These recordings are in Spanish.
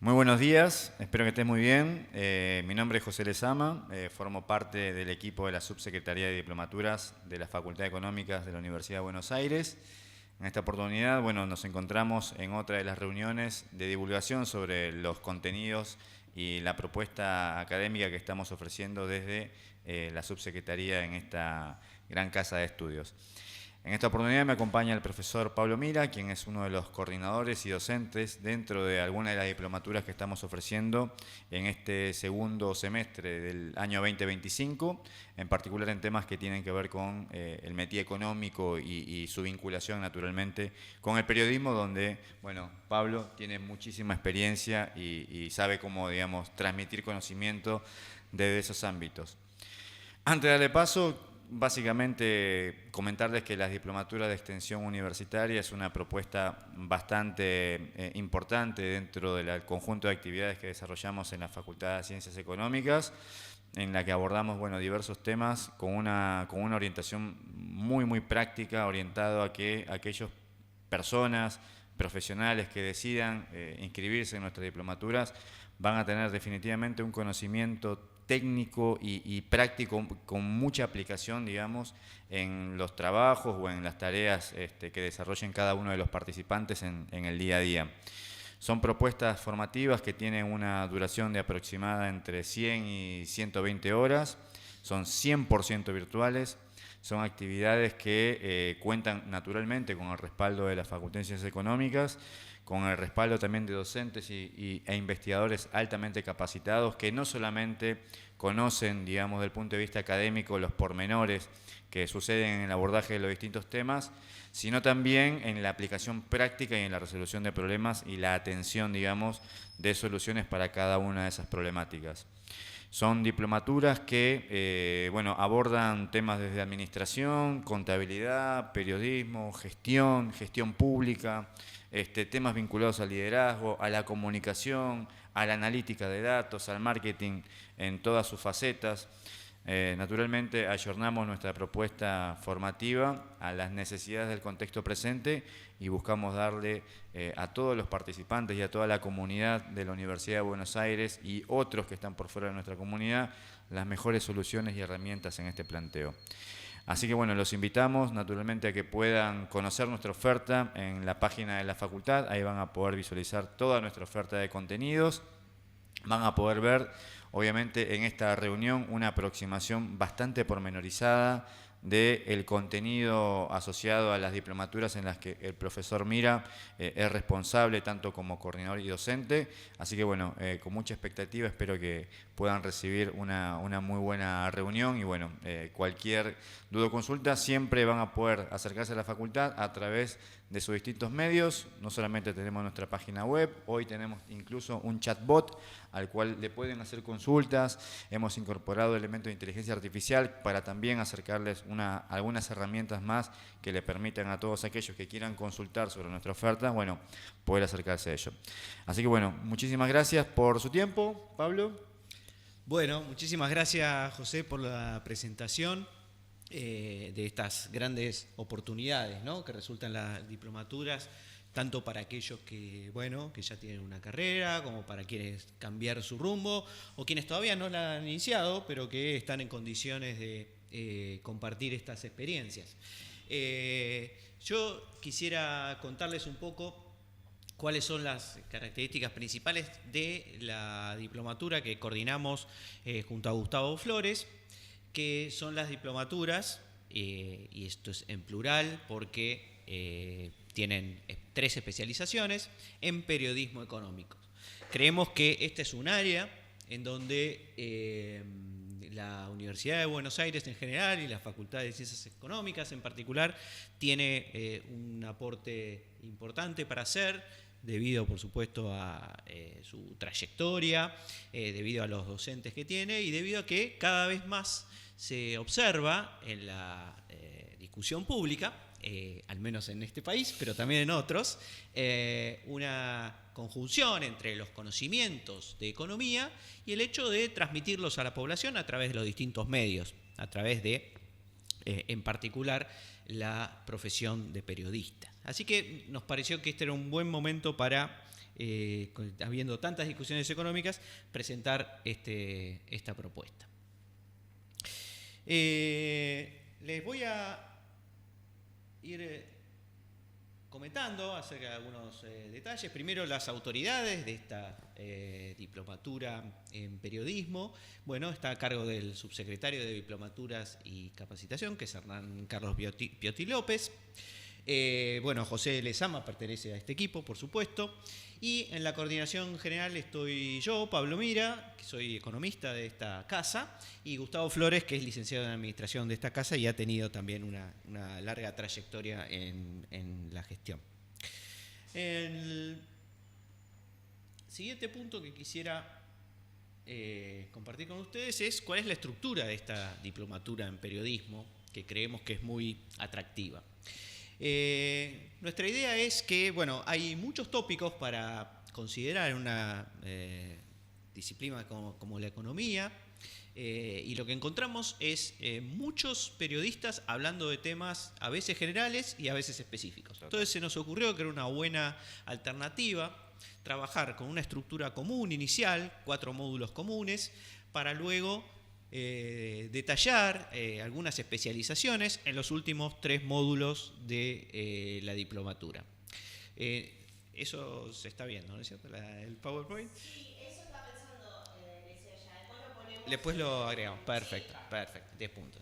Muy buenos días, espero que estés muy bien. Mi nombre es José Lezama, formo parte del equipo de la Subsecretaría de Diplomaturas de la Facultad de Económicas de la Universidad de Buenos Aires. En esta oportunidad, nos encontramos en otra de las reuniones de divulgación sobre los contenidos y la propuesta académica que estamos ofreciendo desde la Subsecretaría en esta gran casa de estudios. En esta oportunidad me acompaña el profesor Pablo Mira, quien es uno de los coordinadores y docentes dentro de algunas de las diplomaturas que estamos ofreciendo en este segundo semestre del año 2025, en particular en temas que tienen que ver con el métier económico y su vinculación naturalmente con el periodismo, donde, Pablo tiene muchísima experiencia y sabe cómo, transmitir conocimiento desde esos ámbitos. Antes de darle paso, básicamente comentarles que las diplomaturas de extensión universitaria es una propuesta bastante importante dentro del conjunto de actividades que desarrollamos en la Facultad de Ciencias Económicas, en la que abordamos diversos temas con una orientación muy práctica, orientado a que aquellas personas, profesionales que decidan inscribirse en nuestras diplomaturas van a tener definitivamente un conocimiento técnico y práctico con mucha aplicación, en los trabajos o en las tareas que desarrollen cada uno de los participantes en el día a día. Son propuestas formativas que tienen una duración de aproximada entre 100 y 120 horas, son 100% virtuales, son actividades que cuentan naturalmente con el respaldo de la Facultad de Ciencias Económicas, con el respaldo también de docentes e investigadores altamente capacitados que no solamente conocen, desde el punto de vista académico, los pormenores que suceden en el abordaje de los distintos temas, sino también en la aplicación práctica y en la resolución de problemas y la atención, de soluciones para cada una de esas problemáticas. Son diplomaturas que abordan temas desde administración, contabilidad, periodismo, gestión pública, temas vinculados al liderazgo, a la comunicación, a la analítica de datos, al marketing en todas sus facetas. Naturalmente ayornamos nuestra propuesta formativa a las necesidades del contexto presente y buscamos darle a todos los participantes y a toda la comunidad de la Universidad de Buenos Aires y otros que están por fuera de nuestra comunidad las mejores soluciones y herramientas en este planteo. Así que los invitamos naturalmente a que puedan conocer nuestra oferta en la página de la facultad. Ahí van a poder visualizar toda nuestra oferta de contenidos. Van a poder ver, obviamente, en esta reunión una aproximación bastante pormenorizada del contenido asociado a las diplomaturas en las que el profesor Mira es responsable tanto como coordinador y docente. Así que con mucha expectativa espero que puedan recibir una muy buena reunión y cualquier duda o consulta siempre van a poder acercarse a la facultad a través de sus distintos medios. No solamente tenemos nuestra página web, hoy tenemos incluso un chatbot al cual le pueden hacer consultas. Hemos incorporado elementos de inteligencia artificial para también acercarles algunas herramientas más que le permitan a todos aquellos que quieran consultar sobre nuestra oferta, poder acercarse a ello. Así que muchísimas gracias por su tiempo, Pablo. Bueno, muchísimas gracias, José, por la presentación de estas grandes oportunidades, ¿no?, que resultan las diplomaturas, tanto para aquellos que ya tienen una carrera, como para quienes cambiar su rumbo, o quienes todavía no la han iniciado, pero que están en condiciones de compartir estas experiencias. Yo quisiera contarles un poco cuáles son las características principales de la diplomatura que coordinamos junto a Gustavo Flores, que son las diplomaturas, y esto es en plural porque tienen 3 especializaciones en periodismo económico. Creemos que este es un área en donde la Universidad de Buenos Aires en general y la Facultad de Ciencias Económicas en particular tiene un aporte importante para hacer, debido por supuesto a su trayectoria, debido a los docentes que tiene y debido a que cada vez más se observa en la discusión pública, al menos en este país, pero también en otros, una conjunción entre los conocimientos de economía y el hecho de transmitirlos a la población a través de los distintos medios, a través de, en particular, la profesión de periodista. Así que nos pareció que este era un buen momento para habiendo tantas discusiones económicas, presentar esta propuesta. Les voy a ir comentando acerca de algunos detalles. Primero, las autoridades de esta diplomatura en periodismo. Bueno, está a cargo del subsecretario de Diplomaturas y Capacitación, que es Hernán Carlos Piotti López. Bueno, José Lezama pertenece a este equipo, por supuesto. Y en la coordinación general estoy yo, Pablo Mira, que soy economista de esta casa, y Gustavo Flores, que es licenciado en Administración de esta casa y ha tenido también una larga trayectoria en la gestión. El siguiente punto que quisiera compartir con ustedes es cuál es la estructura de esta diplomatura en periodismo, que creemos que es muy atractiva. Nuestra idea es que, bueno, hay muchos tópicos para considerar en una disciplina como la economía, y lo que encontramos es muchos periodistas hablando de temas a veces generales y a veces específicos. Entonces se nos ocurrió que era una buena alternativa trabajar con una estructura común inicial, 4 módulos comunes, para luego detallar algunas especializaciones en los últimos 3 módulos de la diplomatura. Eso se está viendo, ¿no es cierto? El PowerPoint. Sí, eso está pensando, decía ya. Después lo ponemos. Después lo agregamos. Perfecto, perfecto. 10 puntos.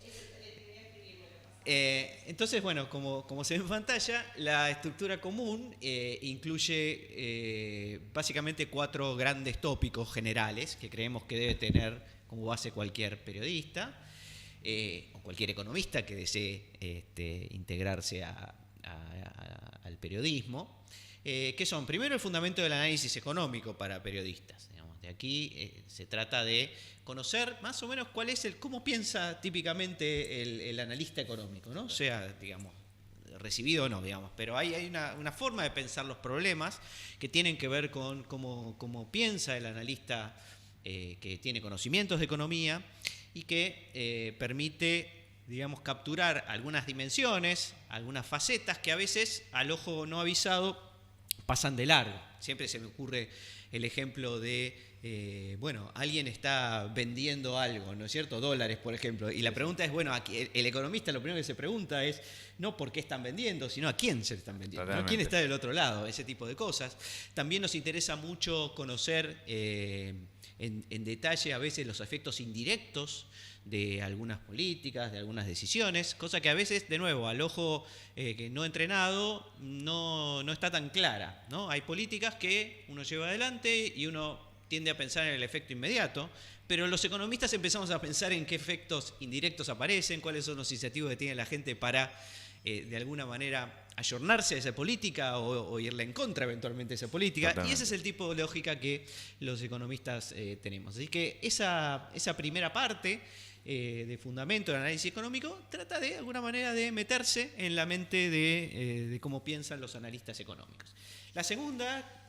Entonces, bueno, como se ve en pantalla, la estructura común incluye básicamente 4 grandes tópicos generales que creemos que debe tener como base cualquier periodista o cualquier economista que desee integrarse al periodismo, que son, primero, el fundamento del análisis económico para periodistas. Digamos, de aquí se trata de conocer más o menos cómo piensa típicamente el analista económico, ¿no? Sea, digamos, recibido o no, digamos, pero hay una forma de pensar los problemas que tienen que ver con cómo piensa el analista que tiene conocimientos de economía y que permite, digamos, capturar algunas dimensiones, algunas facetas que a veces al ojo no avisado pasan de largo. Siempre se me ocurre el ejemplo de, bueno, alguien está vendiendo algo, ¿no es cierto? Dólares, por ejemplo. Y la pregunta es, bueno, aquí el economista lo primero que se pregunta es no por qué están vendiendo, sino a quién se están vendiendo, ¿no? ¿Quién está del otro lado? Ese tipo de cosas. También nos interesa mucho conocer en detalle a veces los efectos indirectos de algunas políticas, de algunas decisiones, cosa que a veces, de nuevo, al ojo que no entrenado no está tan clara, ¿no? Hay políticas que uno lleva adelante y uno tiende a pensar en el efecto inmediato, pero los economistas empezamos a pensar en qué efectos indirectos aparecen, cuáles son los incentivos que tiene la gente para, de alguna manera, ayornarse a esa política o irle en contra eventualmente de esa política. Totalmente. Y ese es el tipo de lógica que los economistas tenemos. Así que esa primera parte de fundamento del análisis económico trata de alguna manera de meterse en la mente de cómo piensan los analistas económicos. La segunda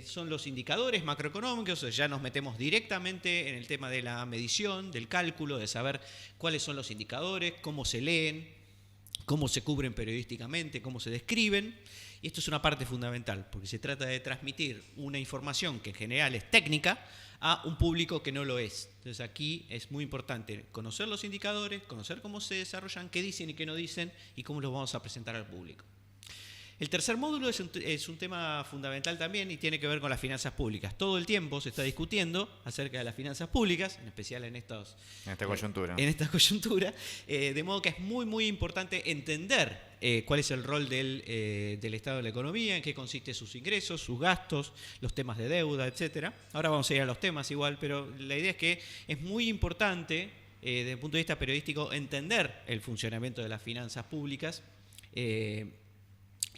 son los indicadores macroeconómicos, ya nos metemos directamente en el tema de la medición, del cálculo, de saber cuáles son los indicadores, cómo se leen, cómo se cubren periodísticamente, cómo se describen. Y esto es una parte fundamental, porque se trata de transmitir una información que en general es técnica a un público que no lo es. Entonces aquí es muy importante conocer los indicadores, conocer cómo se desarrollan, qué dicen y qué no dicen y cómo los vamos a presentar al público. El tercer módulo es un tema fundamental también y tiene que ver con las finanzas públicas. Todo el tiempo se está discutiendo acerca de las finanzas públicas, en especial en esta coyuntura. De modo que es muy, muy importante entender cuál es el rol del Estado de la economía, en qué consiste sus ingresos, sus gastos, los temas de deuda, etc. Ahora vamos a ir a los temas igual, pero la idea es que es muy importante, desde el punto de vista periodístico, entender el funcionamiento de las finanzas públicas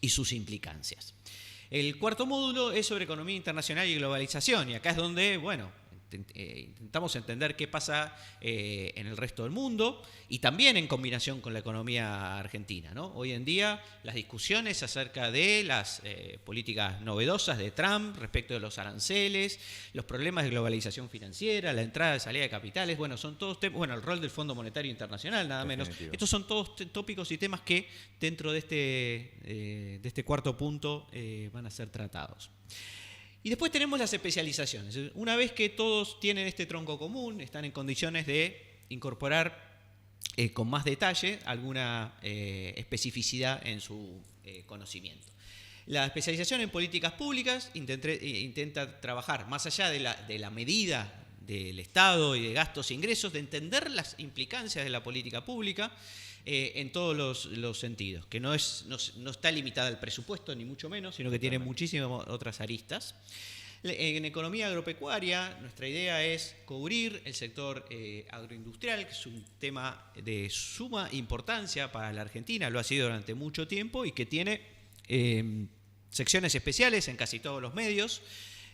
y sus implicancias. El cuarto módulo es sobre economía internacional y globalización, y acá es donde, bueno, intentamos entender qué pasa en el resto del mundo y también en combinación con la economía argentina, ¿no? Hoy en día las discusiones acerca de las políticas novedosas de Trump respecto de los aranceles, los problemas de globalización financiera, la entrada y salida de capitales, bueno, son todos temas, bueno, el rol del Fondo Monetario Internacional, nada menos. Estos son todos tópicos y temas que dentro de este cuarto punto van a ser tratados. Y después tenemos las especializaciones. Una vez que todos tienen este tronco común, están en condiciones de incorporar con más detalle alguna especificidad en su conocimiento. La especialización en políticas públicas intenta trabajar más allá de la medida del Estado y de gastos e ingresos, de entender las implicancias de la política pública en todos los sentidos, que no está limitada al presupuesto, ni mucho menos, sino que tiene muchísimas otras aristas. En economía agropecuaria, nuestra idea es cubrir el sector agroindustrial, que es un tema de suma importancia para la Argentina, lo ha sido durante mucho tiempo y que tiene secciones especiales en casi todos los medios,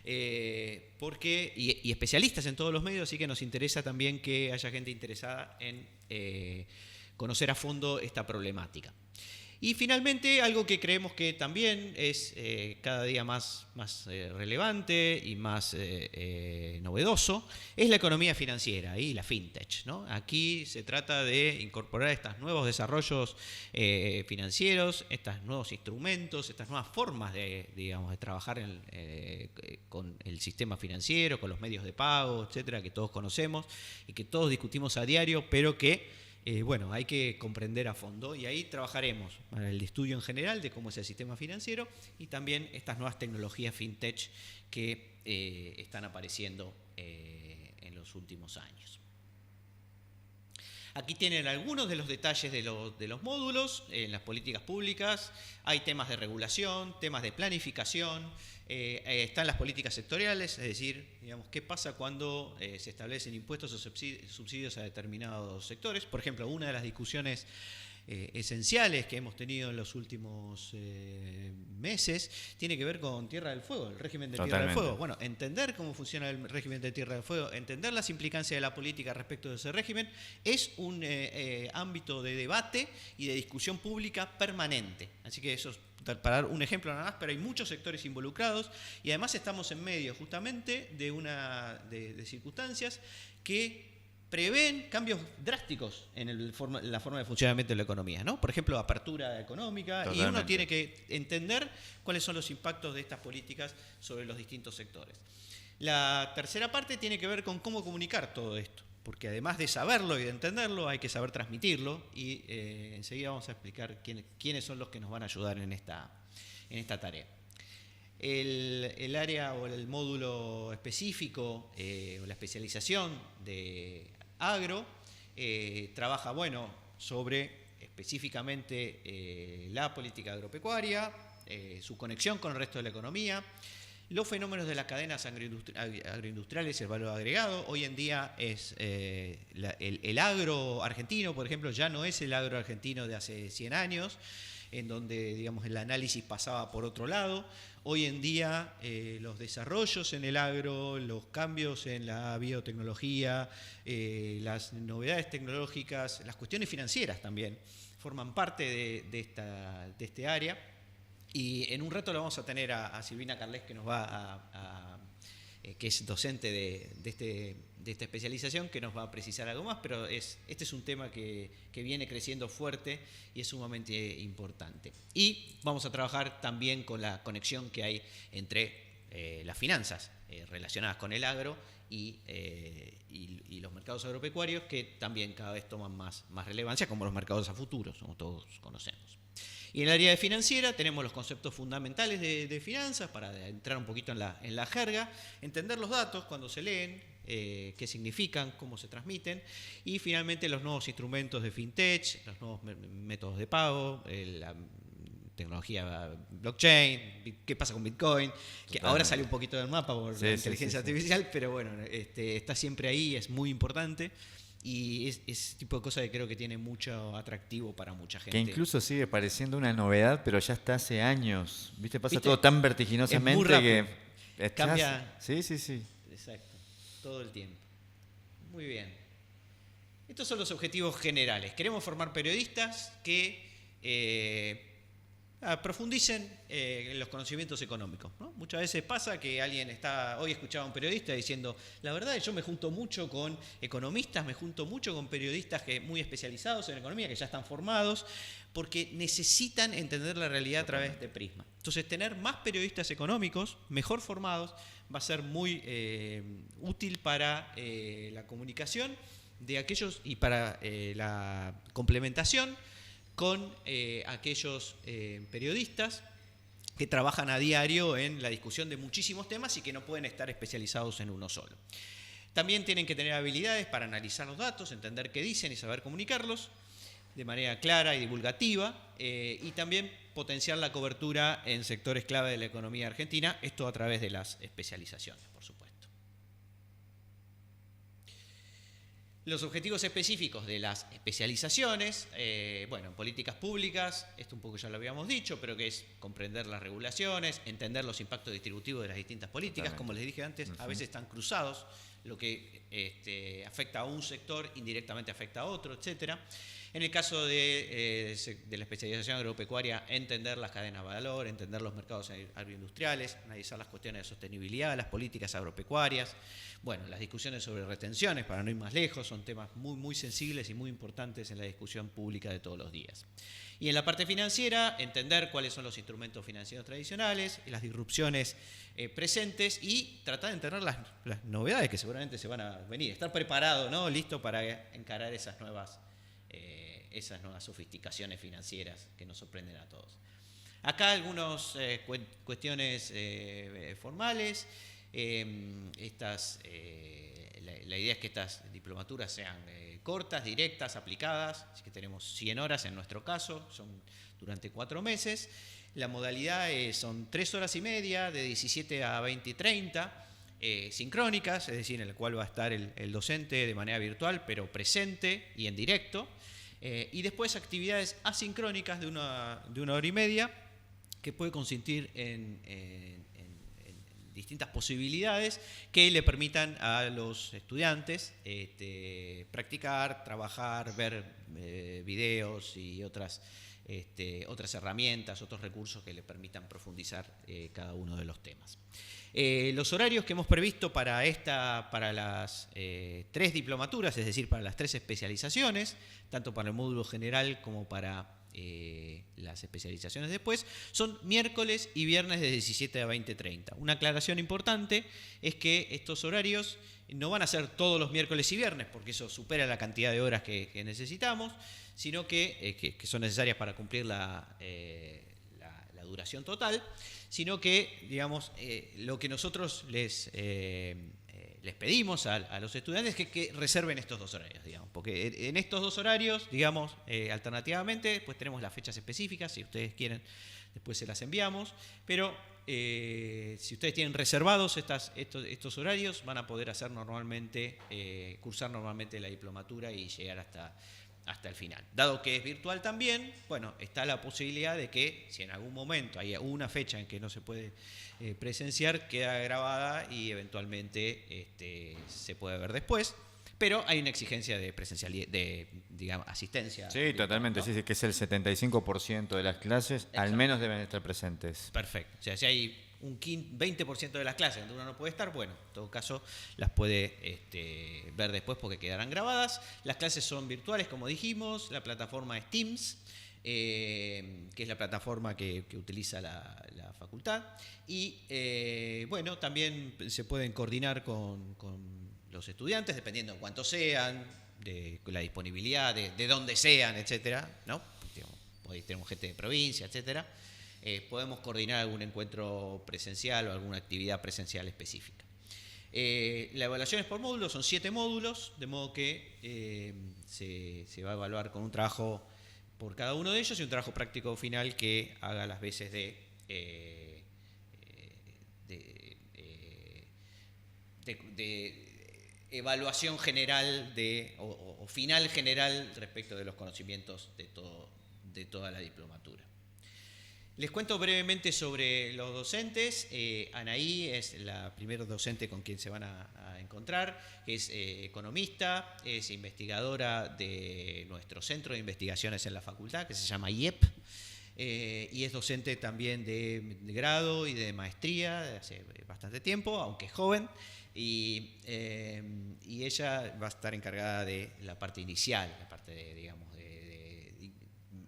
y especialistas en todos los medios, así que nos interesa también que haya gente interesada en conocer a fondo esta problemática. Y finalmente, algo que creemos que también es cada día más relevante y más novedoso, es la economía financiera y la fintech, ¿no? Aquí se trata de incorporar estos nuevos desarrollos financieros, estos nuevos instrumentos, estas nuevas formas de trabajar con el sistema financiero, con los medios de pago, etcétera, que todos conocemos y que todos discutimos a diario, pero que hay que comprender a fondo, y ahí trabajaremos para el estudio en general de cómo es el sistema financiero y también estas nuevas tecnologías fintech que están apareciendo en los últimos años. Aquí tienen algunos de los detalles de los módulos. En las políticas públicas hay temas de regulación, temas de planificación, están las políticas sectoriales, es decir, qué pasa cuando se establecen impuestos o subsidios a determinados sectores. Por ejemplo, una de las discusiones esenciales que hemos tenido en los últimos meses tiene que ver con Tierra del Fuego, el régimen de Tierra del Fuego. Bueno, entender cómo funciona el régimen de Tierra del Fuego, entender las implicancias de la política respecto de ese régimen, es un ámbito de debate y de discusión pública permanente. Así que eso es para dar un ejemplo nada más, pero hay muchos sectores involucrados y además estamos en medio justamente de circunstancias que prevén cambios drásticos en la forma de funcionamiento de la economía, ¿no? Por ejemplo, apertura económica. Totalmente. Y uno tiene que entender cuáles son los impactos de estas políticas sobre los distintos sectores. La tercera parte tiene que ver con cómo comunicar todo esto, porque además de saberlo y de entenderlo, hay que saber transmitirlo, y enseguida vamos a explicar quiénes son los que nos van a ayudar en esta tarea. El área o el módulo específico o la especialización de agro trabaja sobre específicamente la política agropecuaria, su conexión con el resto de la economía, los fenómenos de las cadenas agroindustriales, el valor agregado. Hoy en día es el agro argentino, por ejemplo, ya no es el agro argentino de hace 100 años, en donde el análisis pasaba por otro lado. Hoy en día los desarrollos en el agro, los cambios en la biotecnología, las novedades tecnológicas, las cuestiones financieras también forman parte de este área. Y en un rato lo vamos a tener a Silvina Carles, que nos va que es docente de esta especialización, que nos va a precisar algo más, pero este es un tema que viene creciendo fuerte y es sumamente importante. Y vamos a trabajar también con la conexión que hay entre las finanzas relacionadas con el agro y los mercados agropecuarios, que también cada vez toman más relevancia, como los mercados a futuros, como todos conocemos. Y en el área de financiera tenemos los conceptos fundamentales de finanzas, para entrar un poquito en la jerga, entender los datos cuando se leen, qué significan, cómo se transmiten, y finalmente los nuevos instrumentos de fintech, los nuevos métodos de pago, la tecnología blockchain, qué pasa con Bitcoin, que ahora sale un poquito del mapa por la inteligencia artificial, pero bueno, está siempre ahí, es muy importante. Y es ese tipo de cosas que creo que tiene mucho atractivo para mucha gente. Que incluso sigue pareciendo una novedad, pero ya está hace años. Pasa todo tan vertiginosamente, es muy rápido, que cambia. Sí. Exacto, todo el tiempo. Muy bien. Estos son los objetivos generales. Queremos formar periodistas que profundicen en los conocimientos económicos, ¿no? Muchas veces pasa que hoy escuchaba a un periodista diciendo, la verdad yo me junto mucho con economistas, me junto mucho con periodistas muy especializados en economía, que ya están formados, porque necesitan entender la realidad a través de Prisma. Entonces, tener más periodistas económicos, mejor formados, va a ser muy útil para la comunicación de aquellos y para la complementación con aquellos periodistas que trabajan a diario en la discusión de muchísimos temas y que no pueden estar especializados en uno solo. También tienen que tener habilidades para analizar los datos, entender qué dicen y saber comunicarlos de manera clara y divulgativa, y también potenciar la cobertura en sectores clave de la economía argentina, esto a través de las especializaciones, por supuesto. Los objetivos específicos de las especializaciones, en políticas públicas, esto un poco ya lo habíamos dicho, pero que es comprender las regulaciones, entender los impactos distributivos de las distintas políticas, como les dije antes, a veces están cruzados, lo que afecta a un sector indirectamente afecta a otro, etcétera. En el caso de la especialización agropecuaria, entender las cadenas de valor, entender los mercados agroindustriales, analizar las cuestiones de sostenibilidad, las políticas agropecuarias. Bueno, las discusiones sobre retenciones, para no ir más lejos, son temas muy, muy sensibles y muy importantes en la discusión pública de todos los días. Y en la parte financiera, entender cuáles son los instrumentos financieros tradicionales, las disrupciones presentes y tratar de entender las novedades que seguramente se van a venir. Estar preparado, ¿no? Listo para encarar esas nuevas sofisticaciones financieras que nos sorprenden a todos. Acá algunas cuestiones formales. La idea es que estas diplomaturas sean cortas, directas, aplicadas, así que tenemos 100 horas en nuestro caso, son durante 4 meses. La modalidad son 3 horas y media, de 17 a 20 y 30, sincrónicas, es decir, en el cual va a estar el docente de manera virtual, pero presente y en directo. Y después actividades asincrónicas de una hora y media, que puede consistir en distintas posibilidades que le permitan a los estudiantes practicar, trabajar, ver videos y otras herramientas, otros recursos que le permitan profundizar cada uno de los temas. Los horarios que hemos previsto para las 3 diplomaturas, es decir, para las 3 especializaciones, tanto para el módulo general como para las especializaciones después, son miércoles y viernes de 17 a 20:30. Una aclaración importante es que estos horarios no van a ser todos los miércoles y viernes, porque eso supera la cantidad de horas que necesitamos, sino que son necesarias para cumplir la duración total, sino que, digamos, lo que nosotros les pedimos a los estudiantes es que reserven estos 2 horarios, digamos, porque en estos 2 horarios, digamos, alternativamente, pues tenemos las fechas específicas, si ustedes quieren, después se las enviamos, pero si ustedes tienen reservados estos horarios, van a poder hacer cursar normalmente la diplomatura y llegar hasta el final. Dado que es virtual también, bueno, está la posibilidad de que si en algún momento hay una fecha en que no se puede presenciar, queda grabada y eventualmente se puede ver después, pero hay una exigencia de presencialidad, digamos, asistencia. Sí, totalmente, ¿no? Sí, que es el 75% de las clases, exacto, al menos deben estar presentes. Perfecto, o sea, si hay un 20% de las clases donde uno no puede estar, bueno, en todo caso las puede ver después porque quedarán grabadas. Las clases son virtuales, como dijimos, la plataforma es Teams, que es la plataforma que utiliza la facultad, y bueno, también se pueden coordinar con los estudiantes, dependiendo de cuántos sean, de la disponibilidad, de dónde sean, etcétera, ¿no? Porque tenemos gente de provincia, etcétera. Podemos coordinar algún encuentro presencial o alguna actividad presencial específica. La evaluación es por módulos, son 7 módulos, de modo que se va a evaluar con un trabajo por cada uno de ellos y un trabajo práctico final que haga las veces de evaluación general o final general respecto de los conocimientos de toda la diplomatura. Les cuento brevemente sobre los docentes. Anaí es la primera docente con quien se van a encontrar, es economista, es investigadora de nuestro centro de investigaciones en la facultad, que se llama IEP. y es docente también de grado y de maestría de hace bastante tiempo, aunque es joven. Y ella va a estar encargada de la parte inicial, la parte de, digamos, de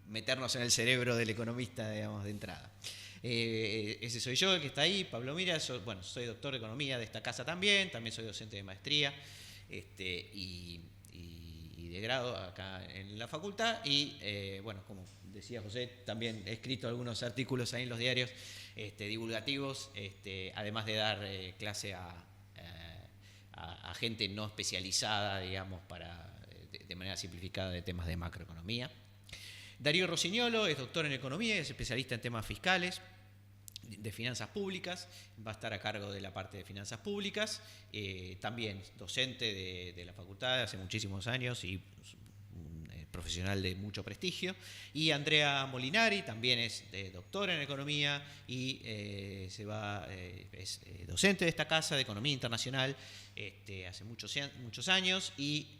meternos en el cerebro del economista, digamos, de entrada. Ese soy yo, el que está ahí, Pablo Mira. Soy doctor de economía de esta casa también soy docente de maestría y de grado acá en la facultad. Y como decía José, también he escrito algunos artículos ahí en los diarios divulgativos, además de dar clase a gente no especializada, digamos, de manera simplificada de temas de macroeconomía. Darío Rossignolo es doctor en economía y es especialista en temas fiscales, de finanzas públicas, va a estar a cargo de la parte de finanzas públicas, también docente de la facultad hace muchísimos años y un profesional de mucho prestigio. Y Andrea Molinari también es doctora en economía y es docente de esta casa de economía internacional hace muchos años y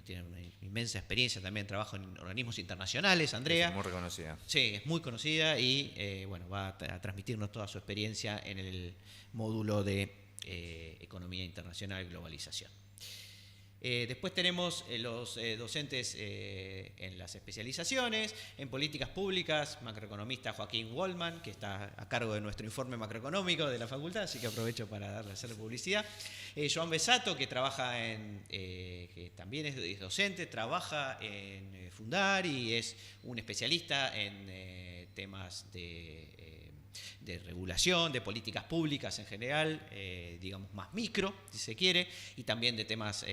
tiene una inmensa experiencia también, trabajo en organismos internacionales. Andrea es muy reconocida. Sí, es muy conocida y va a transmitirnos toda su experiencia en el módulo de economía internacional y globalización. Después tenemos los docentes en las especializaciones, en políticas públicas, macroeconomista Joaquín Waldman, que está a cargo de nuestro informe macroeconómico de la facultad, así que aprovecho para hacerle publicidad. Joan Besato, que trabaja que también es docente, trabaja en Fundar y es un especialista en temas de regulación, de políticas públicas en general, digamos más micro, si se quiere, y también de temas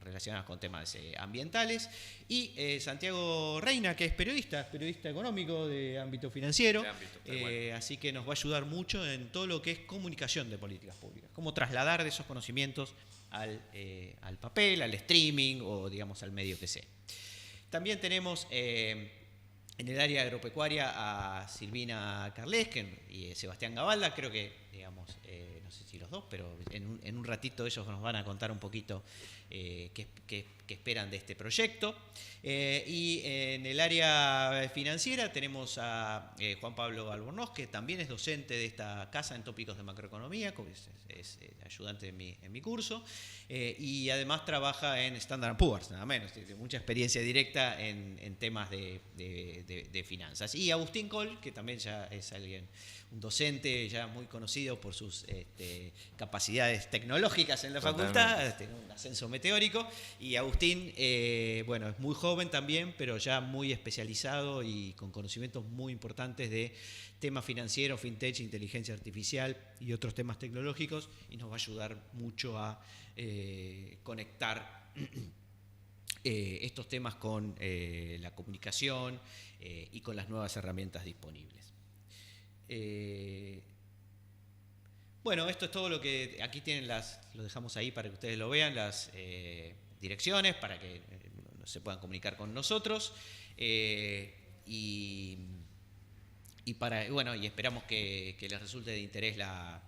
relacionados con temas ambientales. Y Santiago Reina, que es periodista económico de ámbito financiero, así que nos va a ayudar mucho en todo lo que es comunicación de políticas públicas, cómo trasladar de esos conocimientos al papel, al streaming o digamos al medio que sea. También tenemos en el área agropecuaria a Silvina Carles y Sebastián Gavalda, creo que, digamos, no sé si los dos, pero en un ratito ellos nos van a contar un poquito qué esperan de este proyecto. Y en el área financiera tenemos a Juan Pablo Albornoz, que también es docente de esta casa en tópicos de macroeconomía, es ayudante en mi curso, y además trabaja en Standard & Poor's, nada menos, tiene mucha experiencia directa en temas de finanzas. Y Agustín Coll, que también ya es un docente ya muy conocido por sus capacidades tecnológicas en la facultad, un ascenso meteórico. Y Agustín, es muy joven también, pero ya muy especializado y con conocimientos muy importantes de temas financieros, fintech, inteligencia artificial y otros temas tecnológicos, y nos va a ayudar mucho a conectar estos temas con la comunicación y con las nuevas herramientas disponibles. Esto es todo lo que aquí tienen lo dejamos ahí para que ustedes lo vean, las direcciones para que se puedan comunicar con nosotros y esperamos que les resulte de interés la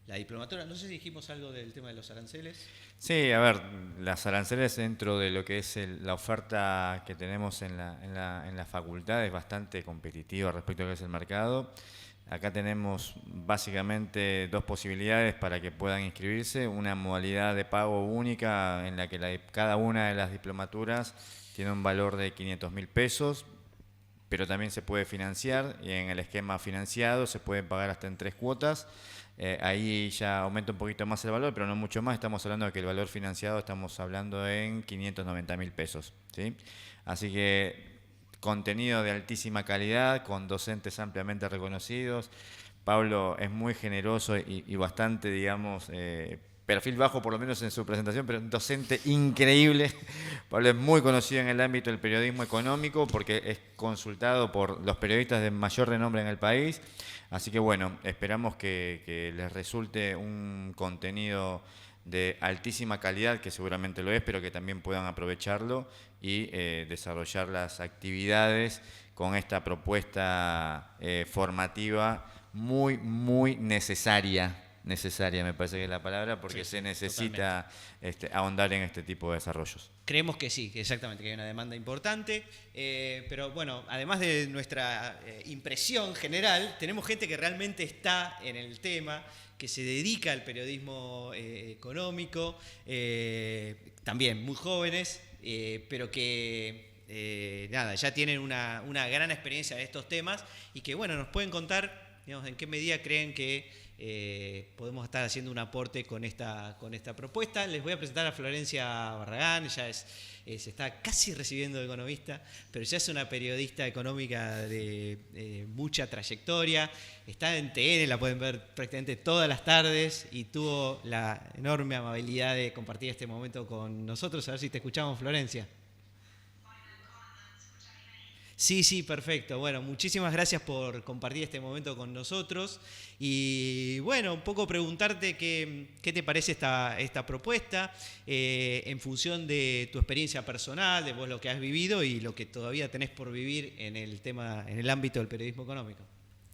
diplomatura. No sé si dijimos algo del tema de los aranceles. Sí, a ver, las aranceles dentro de lo que es la oferta que tenemos en la facultad es bastante competitiva respecto a lo que es el mercado. Acá tenemos básicamente dos posibilidades para que puedan inscribirse. Una modalidad de pago única en la que cada una de las diplomaturas tiene un valor de 500.000 pesos, pero también se puede financiar y en el esquema financiado se pueden pagar hasta en 3 cuotas. Ahí ya aumenta un poquito más el valor, pero no mucho más. Estamos hablando de que el valor financiado estamos hablando en 590.000 pesos, ¿sí? Así que contenido de altísima calidad, con docentes ampliamente reconocidos. Pablo es muy generoso y bastante, digamos, perfil bajo por lo menos en su presentación, pero un docente increíble. Pablo es muy conocido en el ámbito del periodismo económico porque es consultado por los periodistas de mayor renombre en el país. Así que esperamos que les resulte un contenido de altísima calidad, que seguramente lo es, pero que también puedan aprovecharlo y desarrollar las actividades con esta propuesta formativa muy, muy necesaria necesaria, me parece que es la palabra, porque Sí, se sí, necesita ahondar en este tipo de desarrollos. Creemos que sí, que exactamente, que hay una demanda importante, pero bueno, además de nuestra impresión general, tenemos gente que realmente está en el tema, que se dedica al periodismo económico, también muy jóvenes, pero que nada, ya tienen una gran experiencia en estos temas y que bueno, nos pueden contar, digamos, en qué medida creen que podemos estar haciendo un aporte con esta propuesta. Les voy a presentar a Florencia Barragán, ella se está casi recibiendo de economista, pero ya es una periodista económica de mucha trayectoria, está en TN, la pueden ver prácticamente todas las tardes y tuvo la enorme amabilidad de compartir este momento con nosotros. A ver si te escuchamos, Florencia. Sí, sí, perfecto. Bueno, muchísimas gracias por compartir este momento con nosotros. Y bueno, un poco preguntarte qué te parece esta propuesta en función de tu experiencia personal, de vos lo que has vivido y lo que todavía tenés por vivir en el ámbito del periodismo económico.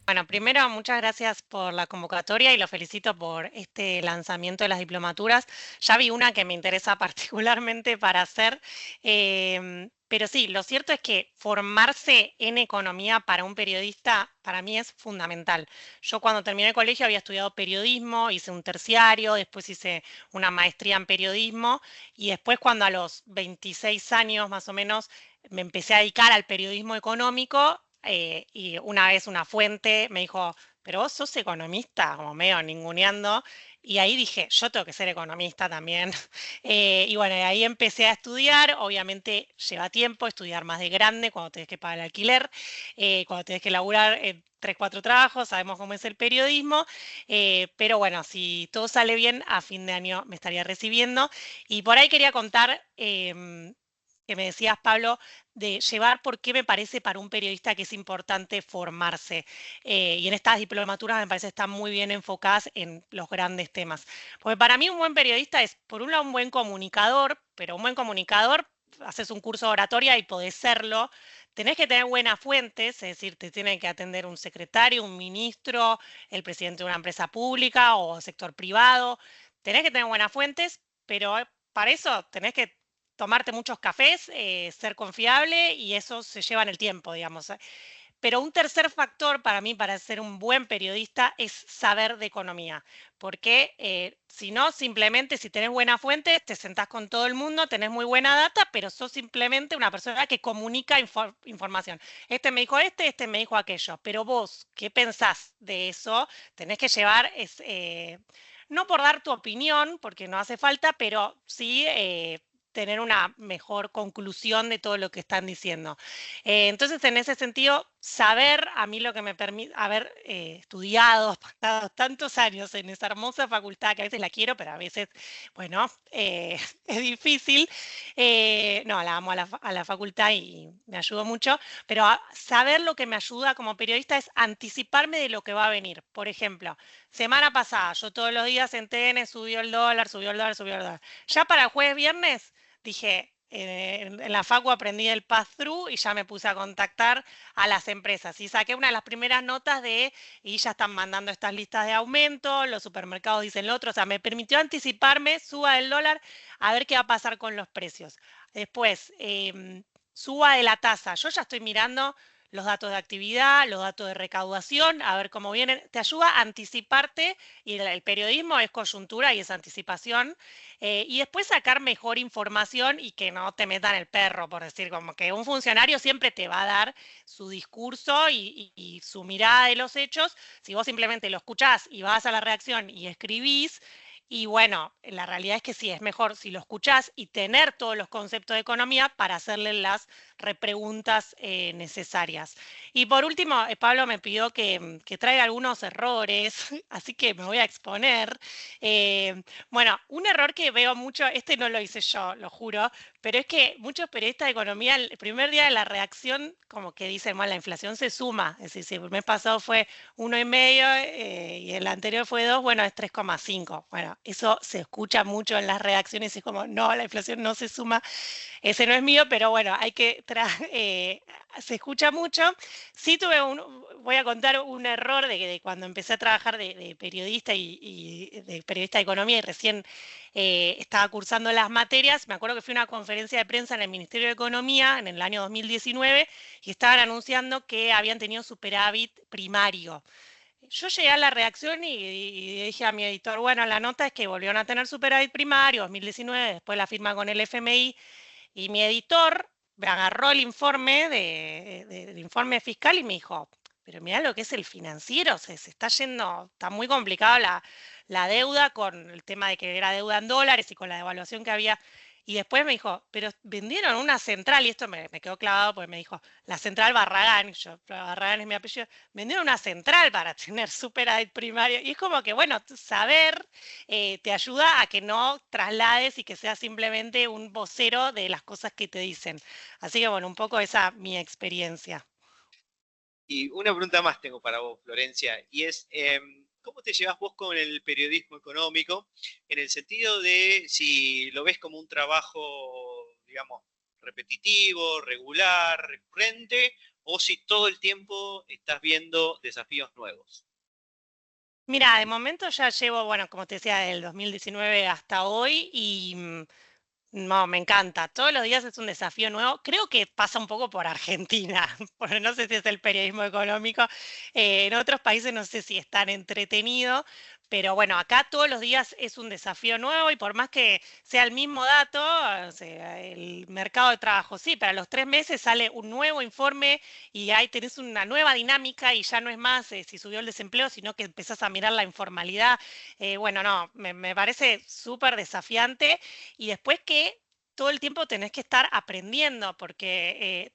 Bueno, primero, muchas gracias por la convocatoria y lo felicito por este lanzamiento de las diplomaturas. Ya vi una que me interesa particularmente para hacer, pero sí, lo cierto es que formarse en economía para un periodista, para mí es fundamental. Yo cuando terminé el colegio había estudiado periodismo, hice un terciario, después hice una maestría en periodismo y después cuando a los 26 años más o menos me empecé a dedicar al periodismo económico, y una vez una fuente me dijo, pero vos sos economista, como medio ninguneando, y ahí dije, yo tengo que ser economista también. Y bueno, y ahí empecé a estudiar, obviamente lleva tiempo estudiar más de grande, cuando tenés que pagar el alquiler, cuando tenés que laburar en 3, 4 trabajos, sabemos cómo es el periodismo, pero bueno, si todo sale bien, a fin de año me estaría recibiendo. Y por ahí quería contar, que me decías, Pablo, de llevar por qué me parece para un periodista que es importante formarse. Y en estas diplomaturas me parece que están muy bien enfocadas en los grandes temas. Porque para mí un buen periodista es, por un lado, un buen comunicador, pero un buen comunicador, haces un curso de oratoria y podés serlo. Tenés que tener buenas fuentes, es decir, te tiene que atender un secretario, un ministro, el presidente de una empresa pública o sector privado. Tenés que tener buenas fuentes, pero para eso tenés que tomarte muchos cafés, ser confiable y eso se lleva en el tiempo, digamos. Pero un tercer factor para mí, para ser un buen periodista, es saber de economía. Porque si no, simplemente si tenés buena fuente, te sentás con todo el mundo, tenés muy buena data, pero sos simplemente una persona que comunica información. Este me dijo este me dijo aquello. Pero vos, ¿qué pensás de eso? Tenés que llevar, no por dar tu opinión, porque no hace falta, pero sí tener una mejor conclusión de todo lo que están diciendo. Entonces, en ese sentido, saber, a mí lo que me permite, haber estudiado, pasado tantos años en esa hermosa facultad, que a veces la quiero, pero a veces, bueno, es difícil. No, la amo a la facultad y me ayudó mucho, pero saber lo que me ayuda como periodista es anticiparme de lo que va a venir. Por ejemplo, semana pasada, yo todos los días en TN subió el dólar, subió el dólar, subió el dólar. Ya para el jueves, viernes, dije, en la facu aprendí el pass-through y ya me puse a contactar a las empresas. Y saqué una de las primeras notas y ya están mandando estas listas de aumento, los supermercados dicen lo otro. O sea, me permitió anticiparme, suba el dólar, a ver qué va a pasar con los precios. Después, suba de la tasa. Yo ya estoy mirando los datos de actividad, los datos de recaudación, a ver cómo vienen. Te ayuda a anticiparte y el periodismo es coyuntura y es anticipación. Y después sacar mejor información y que no te metan el perro, por decir, como que un funcionario siempre te va a dar su discurso y su mirada de los hechos. Si vos simplemente lo escuchás y vas a la reacción y escribís, y bueno, la realidad es que sí, es mejor si lo escuchás y tener todos los conceptos de economía para hacerle las repreguntas necesarias. Y por último, Pablo me pidió que traiga algunos errores, así que me voy a exponer. Bueno, un error que veo mucho, este no lo hice yo, lo juro, pero es que muchos periodistas de economía, el primer día de la reacción, como que dicen, bueno, la inflación se suma, es decir, si el mes pasado fue 1,5 y el anterior fue 2, bueno, es 3,5. Bueno, eso se escucha mucho en las redacciones, es como, no, la inflación no se suma, ese no es mío, pero bueno, hay que se escucha mucho. Sí voy a contar un error de cuando empecé a trabajar de periodista y de periodista de economía y recién estaba cursando las materias. Me acuerdo que fui a una conferencia de prensa en el Ministerio de Economía en el año 2019 y estaban anunciando que habían tenido superávit primario. Yo llegué a la redacción y dije a mi editor, bueno, la nota es que volvieron a tener superávit primario 2019, después la firma con el FMI, y mi editor me agarró el informe del informe fiscal y me dijo, pero mirá lo que es el financiero, se está yendo, está muy complicada la deuda con el tema de que era deuda en dólares y con la devaluación que había. Y después me dijo, pero vendieron una central, y esto me quedó clavado porque me dijo, la central Barragán, yo, Barragán es mi apellido, vendieron una central para tener superávit primario. Y es como que, bueno, saber te ayuda a que no traslades y que seas simplemente un vocero de las cosas que te dicen. Así que bueno, un poco esa mi experiencia. Y una pregunta más tengo para vos, Florencia, y es, ¿cómo te llevas vos con el periodismo económico? En el sentido de si lo ves como un trabajo, digamos, repetitivo, regular, recurrente, o si todo el tiempo estás viendo desafíos nuevos. Mira, de momento ya llevo, bueno, como te decía, del 2019 hasta hoy y no, me encanta. Todos los días es un desafío nuevo. Creo que pasa un poco por Argentina, porque no sé si es el periodismo económico. En otros países no sé si es tan entretenido, pero bueno, acá todos los días es un desafío nuevo y por más que sea el mismo dato, o sea, el mercado de trabajo, sí, pero a los 3 meses sale un nuevo informe y ahí tenés una nueva dinámica y ya no es más si subió el desempleo, sino que empezás a mirar la informalidad. Bueno, no, me parece súper desafiante. Y después que todo el tiempo tenés que estar aprendiendo, porque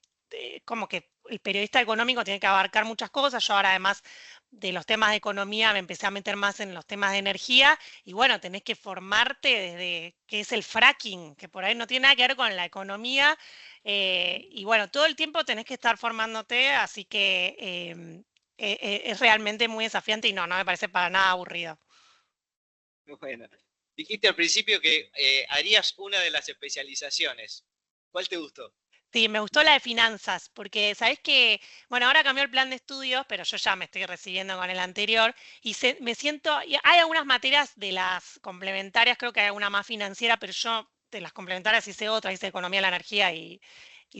como que el periodista económico tiene que abarcar muchas cosas. Yo ahora además de los temas de economía me empecé a meter más en los temas de energía y bueno, tenés que formarte desde qué es el fracking, que por ahí no tiene nada que ver con la economía. Y bueno, todo el tiempo tenés que estar formándote, así que es realmente muy desafiante y no me parece para nada aburrido. Bueno, dijiste al principio que harías una de las especializaciones. ¿Cuál te gustó? Sí, me gustó la de finanzas, porque sabés que, bueno, ahora cambió el plan de estudios, pero yo ya me estoy recibiendo con el anterior y me siento, y hay algunas materias de las complementarias, creo que hay alguna más financiera, pero yo de las complementarias hice otras, hice economía de la energía y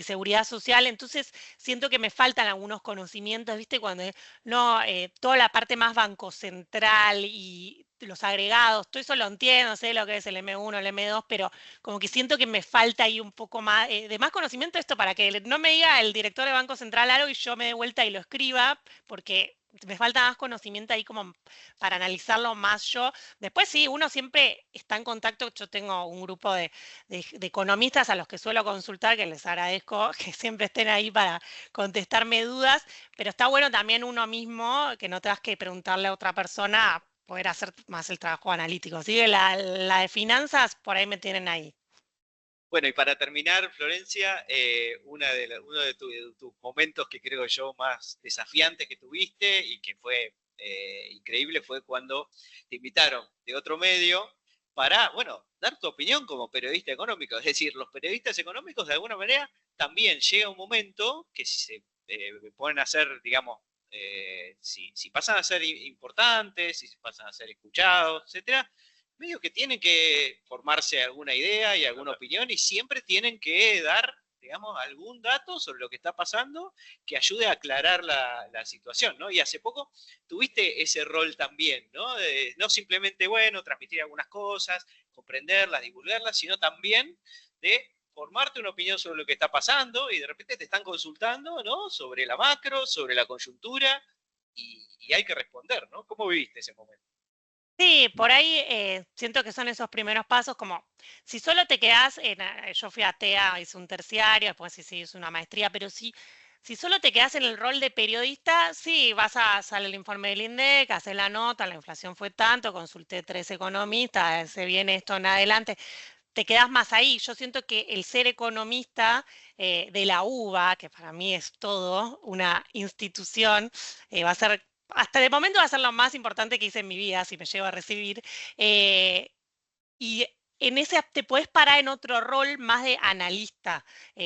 seguridad social, entonces siento que me faltan algunos conocimientos, ¿viste? Cuando no, toda la parte más banco central y los agregados, todo eso lo entiendo, sé lo que es el M1, el M2, pero como que siento que me falta ahí un poco más, de más conocimiento esto para que no me diga el director de Banco Central algo y yo me dé vuelta y lo escriba, porque me falta más conocimiento ahí como para analizarlo más yo. Después sí, uno siempre está en contacto, yo tengo un grupo de economistas a los que suelo consultar, que les agradezco que siempre estén ahí para contestarme dudas, pero está bueno también uno mismo, que no tengas que preguntarle a otra persona, poder hacer más el trabajo analítico. Así que la de finanzas, por ahí me tienen ahí. Bueno, y para terminar, Florencia, uno de tus momentos que creo yo más desafiantes que tuviste y que fue increíble fue cuando te invitaron de otro medio para, bueno, dar tu opinión como periodista económico. Es decir, los periodistas económicos de alguna manera también llega un momento que si se ponen a ser, digamos, si pasan a ser importantes, si pasan a ser escuchados, etcétera, medio que tienen que formarse alguna idea y alguna opinión y siempre tienen que dar, digamos, algún dato sobre lo que está pasando que ayude a aclarar la situación, ¿no? Y hace poco tuviste ese rol también, ¿no? De no simplemente, bueno, transmitir algunas cosas, comprenderlas, divulgarlas, sino también de formarte una opinión sobre lo que está pasando y de repente te están consultando, ¿no? Sobre la macro, sobre la coyuntura y hay que responder, ¿no? ¿Cómo viviste ese momento? Sí, por ahí siento que son esos primeros pasos, como si solo te quedás yo fui a TEA, hice un terciario, después hice una maestría, pero si solo te quedás en el rol de periodista, sí, sale el informe del INDEC, haces la nota, la inflación fue tanto, consulté 3 economistas, se viene esto en adelante, te quedás más ahí. Yo siento que el ser economista de la UBA, que para mí es todo, una institución, va a ser hasta de momento va a ser lo más importante que hice en mi vida, si me llego a recibir. Y en ese te puedes parar en otro rol más de analista,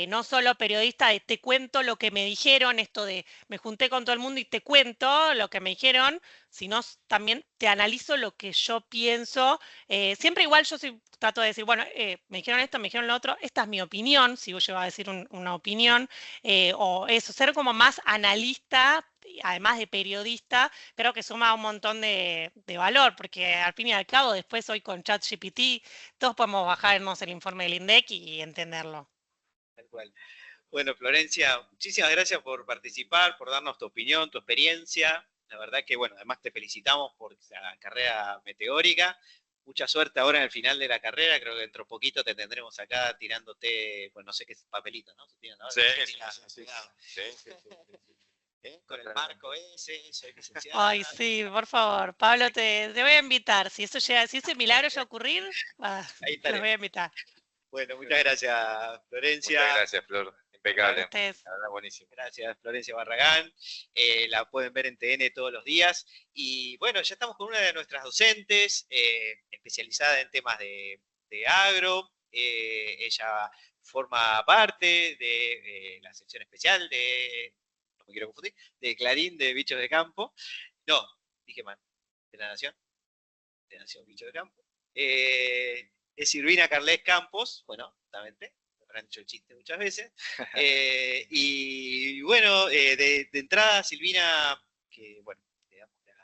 no solo periodista de te cuento lo que me dijeron, esto de me junté con todo el mundo y te cuento lo que me dijeron, sino también te analizo lo que yo pienso. Siempre igual yo trato de decir, bueno, me dijeron esto, me dijeron lo otro, esta es mi opinión, si vos llevas a decir una opinión, o eso, ser como más analista, además de periodista, creo que suma un montón de valor, porque al fin y al cabo, después hoy con ChatGPT, todos podemos bajarnos el informe del INDEC y entenderlo. Tal cual. Bueno, Florencia, muchísimas gracias por participar, por darnos tu opinión, tu experiencia. La verdad que, bueno, además te felicitamos por la carrera meteórica. Mucha suerte ahora en el final de la carrera. Creo que dentro de poquito te tendremos acá tirándote, pues no sé qué es papelito, ¿no? Sí. Con el marco ese, soy licenciada. Ay, sí, por favor. Pablo, te voy a invitar. Si eso llega, si ese milagro llega a ocurrir, los voy a invitar. Bueno, muchas gracias, Florencia. Muchas gracias, Flor. Impecable. Ustedes. La verdad, buenísimo. Gracias, Florencia Barragán. La pueden ver en TN todos los días. Y bueno, ya estamos con una de nuestras docentes, especializada en temas de agro. Ella forma parte de la sección especial de, no me quiero confundir, de Clarín de Bichos de Campo. No, dije mal, de La Nación. De La Nación Bichos de Campo. Es Silvina Carles Campos, bueno, justamente. Habrán hecho el chiste muchas veces. Y bueno, de entrada, Silvina, que bueno, le damos la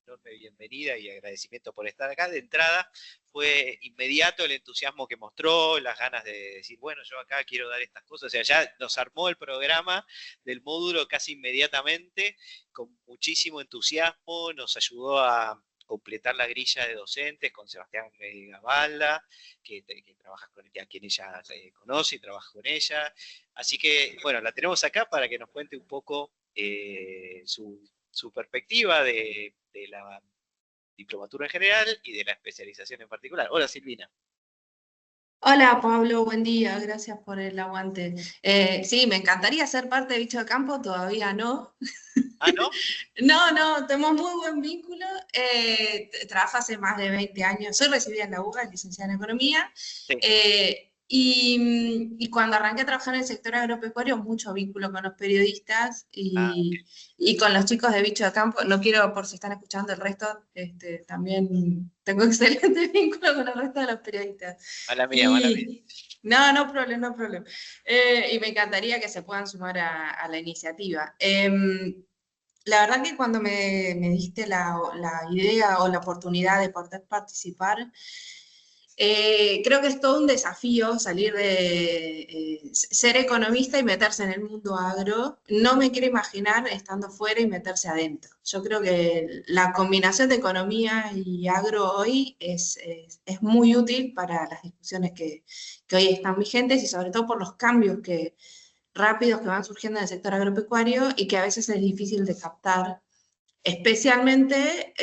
enorme bienvenida y agradecimiento por estar acá. De entrada, fue inmediato el entusiasmo que mostró, las ganas de decir, bueno, yo acá quiero dar estas cosas. O sea, ya nos armó el programa del módulo casi inmediatamente, con muchísimo entusiasmo, nos ayudó a completar la grilla de docentes con Sebastián Gavalda, que trabaja con ella, a quien ella conoce y trabaja con ella. Así que, bueno, la tenemos acá para que nos cuente un poco su perspectiva de la diplomatura en general y de la especialización en particular. Hola, Silvina. Hola Pablo, buen día, gracias por el aguante. Sí, me encantaría ser parte de Bicho de Campo, todavía no. ¿Ah, no? No, tenemos muy buen vínculo. Trabajo hace más de 20 años, soy recibida en la UBA, licenciada en Economía. Sí. Y cuando arranqué a trabajar en el sector agropecuario, mucho vínculo con los periodistas y con los chicos de Bicho de Campo. No quiero, por si están escuchando el resto, también tengo excelente vínculo con el resto de los periodistas. Mala mía. No problema. Y me encantaría que se puedan sumar a la iniciativa. La verdad que cuando me diste la idea o la oportunidad de poder participar, creo que es todo un desafío salir de ser economista y meterse en el mundo agro. No me quiero imaginar estando fuera y meterse adentro. Yo creo que la combinación de economía y agro hoy es muy útil para las discusiones que hoy están vigentes y sobre todo por los cambios rápidos que van surgiendo en el sector agropecuario y que a veces es difícil de captar, especialmente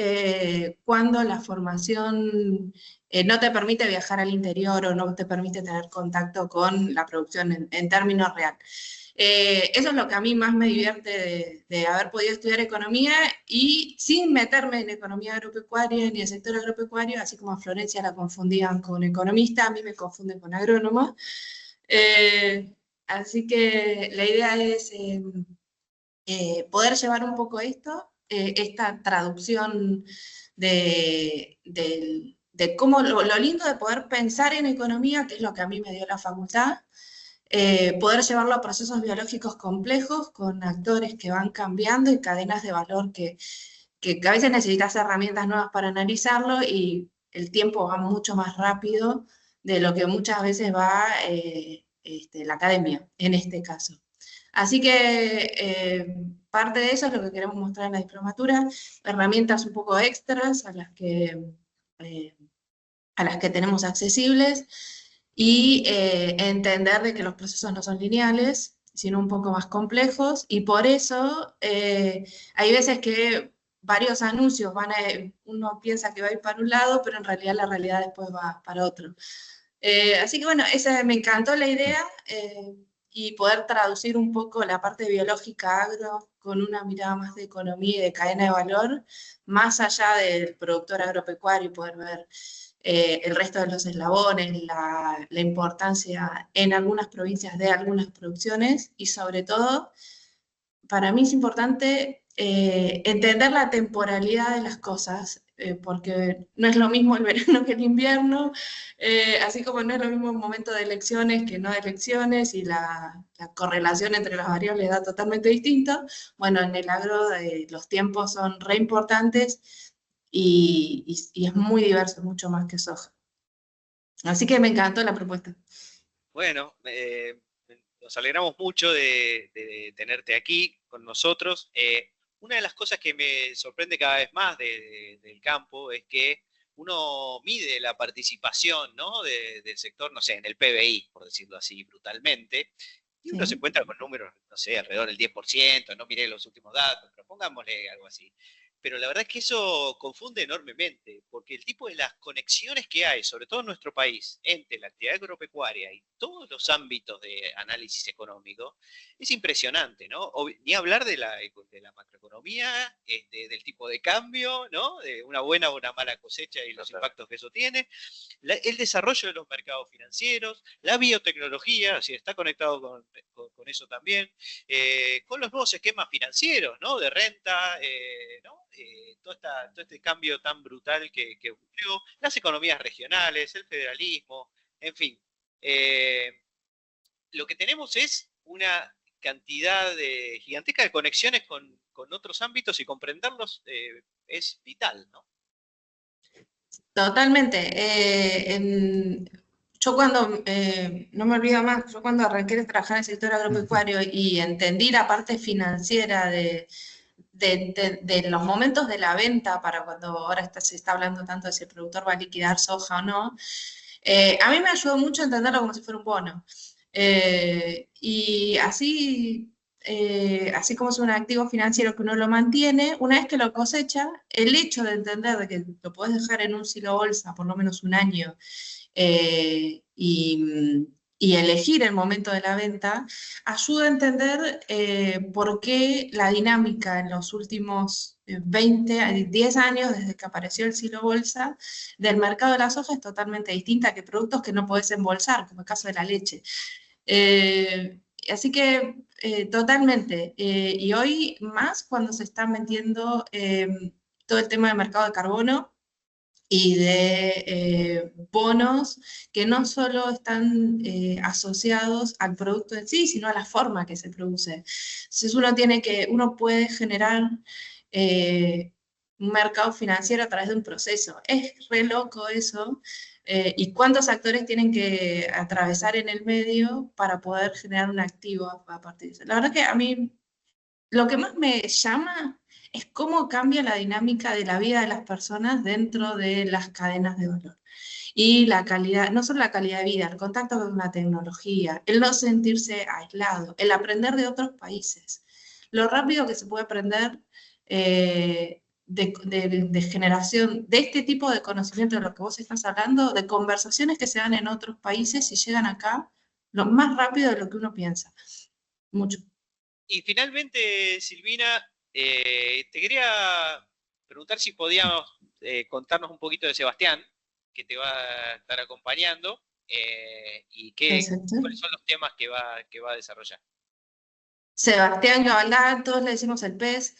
cuando la formación no te permite viajar al interior o no te permite tener contacto con la producción en términos reales. Eso es lo que a mí más me divierte de haber podido estudiar economía y sin meterme en economía agropecuaria ni el sector agropecuario, así como a Florencia la confundían con economista, a mí me confunden con agrónoma. Así que la idea es poder llevar un poco esto, esta traducción de cómo lo lindo de poder pensar en economía, que es lo que a mí me dio la facultad, poder llevarlo a procesos biológicos complejos con actores que van cambiando y cadenas de valor que a veces necesitas herramientas nuevas para analizarlo y el tiempo va mucho más rápido de lo que muchas veces va la academia, en este caso. Así que parte de eso es lo que queremos mostrar en la diplomatura, herramientas un poco extras a las que tenemos accesibles y entender de que los procesos no son lineales, sino un poco más complejos, y por eso hay veces que varios anuncios uno piensa que va a ir para un lado, pero en realidad la realidad después va para otro. Así que bueno, me encantó la idea, y poder traducir un poco la parte biológica agro con una mirada más de economía y de cadena de valor, más allá del productor agropecuario, y poder ver el resto de los eslabones, la importancia en algunas provincias de algunas producciones, y sobre todo, para mí es importante entender la temporalidad de las cosas, porque no es lo mismo el verano que el invierno, así como no es lo mismo un momento de elecciones que no de elecciones, y la correlación entre las variables da totalmente distinto. Bueno, en el agro los tiempos son re importantes, y es muy diverso, mucho más que soja. Así que me encantó la propuesta. Bueno, nos alegramos mucho de tenerte aquí con nosotros. Una de las cosas que me sorprende cada vez más del campo es que uno mide la participación, ¿no?, del sector, no sé, en el PBI, por decirlo así brutalmente, y uno se Sí. encuentra con números, no sé, alrededor del 10%, no miré los últimos datos, pero pongámosle algo así. Pero la verdad es que eso confunde enormemente, porque el tipo de las conexiones que hay, sobre todo en nuestro país, entre la actividad agropecuaria y todos los ámbitos de análisis económico, es impresionante, ¿no? Ni hablar de la macroeconomía, del tipo de cambio, ¿no?, de una buena o una mala cosecha y los impactos que eso tiene, el desarrollo de los mercados financieros, la biotecnología, si está conectado con eso también, con los nuevos esquemas financieros, ¿no?, de renta, ¿no?, todo este cambio tan brutal que ocurrió, las economías regionales, el federalismo, en fin. Lo que tenemos es una cantidad gigantesca de conexiones con otros ámbitos, y comprenderlos es vital, ¿no? Totalmente. Yo cuando, no me olvido más, yo cuando arranqué de trabajar en el sector agropecuario y entendí la parte financiera de los momentos de la venta, para cuando ahora se está hablando tanto de si el productor va a liquidar soja o no, a mí me ayudó mucho a entenderlo como si fuera un bono. Y así como es un activo financiero que uno lo mantiene, una vez que lo cosecha, el hecho de entender de que lo podés dejar en un silo bolsa por lo menos un año, y elegir el momento de la venta, ayuda a entender por qué la dinámica en los últimos 10 años, desde que apareció el silo bolsa, del mercado de la soja es totalmente distinta que productos que no podés embolsar, como el caso de la leche. Así que totalmente. Y hoy más cuando se está metiendo todo el tema del mercado de carbono y de bonos que no solo están asociados al producto en sí, sino a la forma que se produce. Entonces uno puede generar un mercado financiero a través de un proceso. Es re loco eso. Y cuántos actores tienen que atravesar en el medio para poder generar un activo a partir de eso. La verdad que a mí lo que más me llama es cómo cambia la dinámica de la vida de las personas dentro de las cadenas de valor. Y la calidad, no solo la calidad de vida, el contacto con la tecnología, el no sentirse aislado, el aprender de otros países, lo rápido que se puede aprender de generación de este tipo de conocimiento de lo que vos estás hablando, de conversaciones que se dan en otros países y llegan acá lo más rápido de lo que uno piensa. Mucho. Y finalmente, Silvina, te quería preguntar si podíamos contarnos un poquito de Sebastián, que te va a estar acompañando, y cuáles son los temas que va a desarrollar. Sebastián Gabalá, todos le decimos el pez,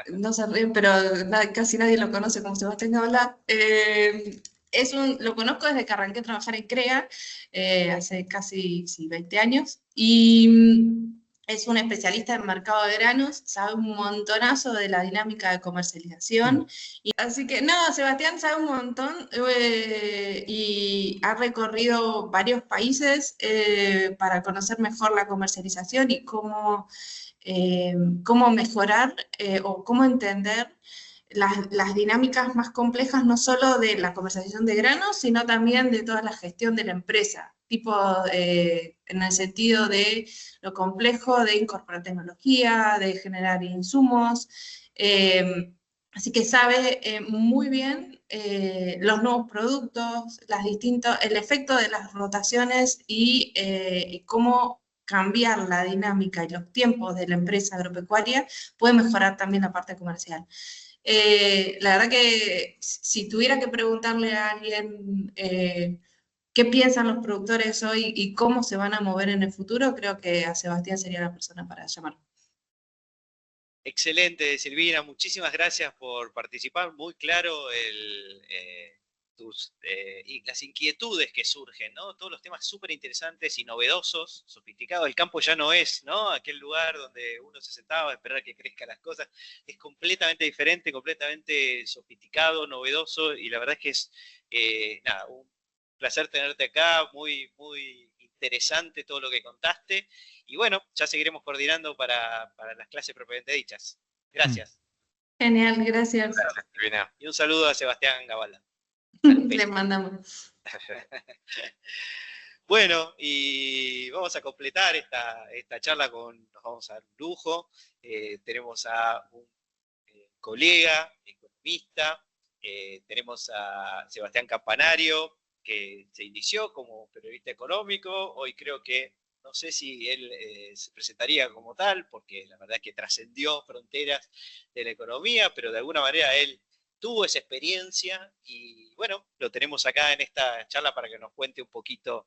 no se ríen, pero casi nadie lo conoce como Sebastián Gabalá. Lo conozco desde que arranqué a trabajar en CREA, hace casi 20 años, y es un especialista en mercado de granos, sabe un montonazo de la dinámica de comercialización. Así que no, Sebastián sabe un montón y ha recorrido varios países para conocer mejor la comercialización y cómo mejorar o cómo entender las dinámicas más complejas, no solo de la comercialización de granos, sino también de toda la gestión de la empresa, en el sentido de lo complejo de incorporar tecnología, de generar insumos. Así que sabe muy bien los nuevos productos, el efecto de las rotaciones y cómo cambiar la dinámica y los tiempos de la empresa agropecuaria puede mejorar también la parte comercial. La verdad que si tuviera que preguntarle a alguien qué piensan los productores hoy y cómo se van a mover en el futuro, creo que a Sebastián sería la persona para llamar. Excelente, Silvina, muchísimas gracias por participar. Muy claro y las inquietudes que surgen, ¿no? Todos los temas súper interesantes y novedosos, sofisticados. El campo ya no es, ¿no?, aquel lugar donde uno se sentaba a esperar que crezcan las cosas. Es completamente diferente, completamente sofisticado, novedoso, y la verdad es que es un placer tenerte acá, muy, muy interesante todo lo que contaste. Y bueno, ya seguiremos coordinando para las clases propiamente dichas. Gracias. Genial, gracias. Gracias, Silvina. Y un saludo a Sebastián Gavala. Le mandamos. Bueno, y vamos a completar esta charla nos vamos a dar un lujo. Tenemos a un colega, economista, tenemos a Sebastián Campanario, que se inició como periodista económico. Hoy creo que, no sé si él se presentaría como tal, porque la verdad es que trascendió fronteras de la economía, pero de alguna manera él tuvo esa experiencia y bueno, lo tenemos acá en esta charla para que nos cuente un poquito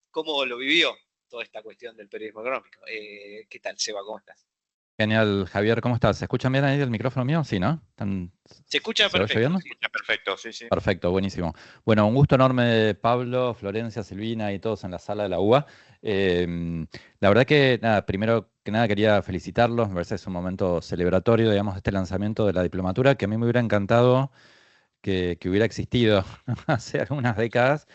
cómo lo vivió toda esta cuestión del periodismo económico. ¿Qué tal, Seba? ¿Cómo estás? Genial, Javier, ¿cómo estás? ¿Se escuchan bien ahí el micrófono mío? Sí, ¿no? Se escucha ¿Se oye perfecto. bien? Sí, está perfecto, sí, sí. Perfecto, buenísimo. Bueno, un gusto enorme, Pablo, Florencia, Silvina y todos en la sala de la UBA. La verdad que, nada, primero que nada quería felicitarlos, me parece que es un momento celebratorio, digamos, de este lanzamiento de la diplomatura, que a mí me hubiera encantado que hubiera existido hace algunas décadas,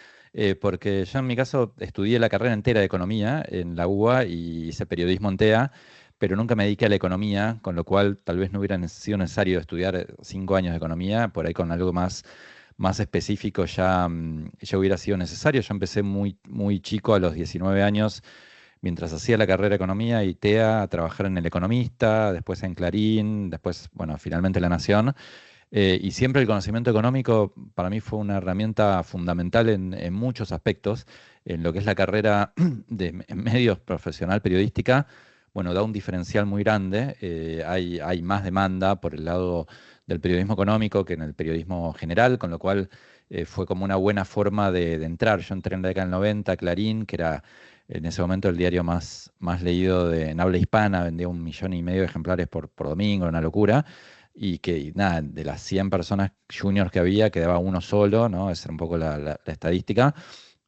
porque yo en mi caso estudié la carrera entera de economía en la UBA y hice periodismo en TEA, pero nunca me dediqué a la economía, con lo cual tal vez no hubiera sido necesario estudiar 5 años de economía, por ahí con algo más específico ya hubiera sido necesario. Yo empecé muy, muy chico, a los 19 años, mientras hacía la carrera de economía y TEA, a trabajar en El Economista, después en Clarín, después, bueno, finalmente La Nación. Y siempre el conocimiento económico para mí fue una herramienta fundamental en muchos aspectos. En lo que es la carrera en medios profesional periodística, bueno, da un diferencial muy grande. Hay más demanda por el lado del periodismo económico que en el periodismo general, con lo cual fue como una buena forma de entrar. Yo entré en la década del 90, Clarín, que era en ese momento el diario más leído en habla hispana, vendía 1,5 millones de ejemplares por domingo, una locura. Y que nada, de las 100 personas juniors que había, quedaba uno solo, ¿no? Esa era un poco la estadística.